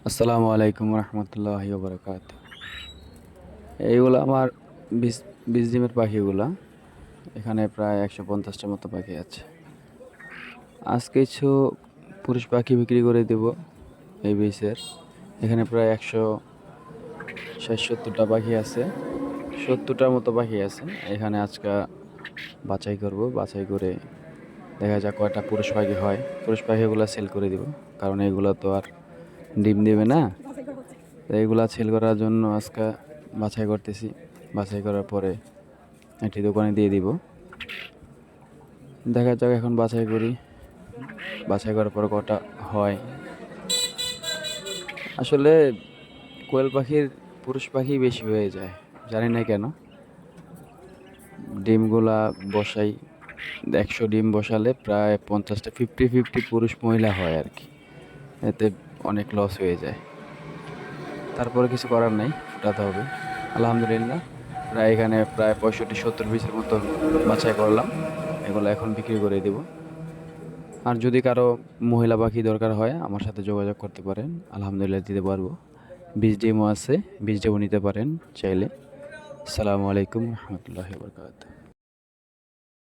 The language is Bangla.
আসসালামু আলাইকুম রহমতুল্লাহি ওবরাকাত। এইগুলো আমার বিশ বিশ ডিমের পাখিগুলা। এখানে প্রায় 150টার মতো পাখি আছে। আজ কিছু পুরুষ পাখি বিক্রি করে দেব এই বিষের। এখানে প্রায় 160-70টা পাখি আছে, 70টার মতো পাখি আছে। এখানে আজকে বাছাই করব, বাছাই করে দেখা যাক কয়টা পুরুষ পাখি হয়। পুরুষ পাখিগুলো সেল করে দিব, কারণ এগুলো তো আর ডিম দেবে না। তো এইগুলা সেল করার জন্য আজকে বাছাই করতেছি। বাছাই করার পরে একটি দোকানে দিয়ে দিব। দেখা যাক এখন বাছাই করি, বাছাই করার পরে কটা হয়। আসলে কোয়েল পাখির পুরুষ পাখি বেশি হয়ে যায়, জানি না কেন। ডিমগুলা বসাই, 100 ডিম বসালে প্রায় 50টা 50-50 পুরুষ মহিলা হয় আর কি। এতে অনেক লস হয়ে যায়। তারপরে কিছু করার নাই, ফুটাতে হবে। আলহামদুলিল্লাহ, এখানে প্রায় 65-70 পিসের মতন বাছাই করলাম। এগুলো এখন বিক্রি করে দেব। আর যদি কারো মহিলা পাখি দরকার হয় আমার সাথে যোগাযোগ করতে পারেন, আলহামদুলিল্লাহ দিতে পারবো। বীজ ডিমও আছে, বীজ ডিমও নিতে পারেন চাইলে। আসসালামু আলাইকুম রহমতুল্লাহি ওয়া বারাকাতুহু।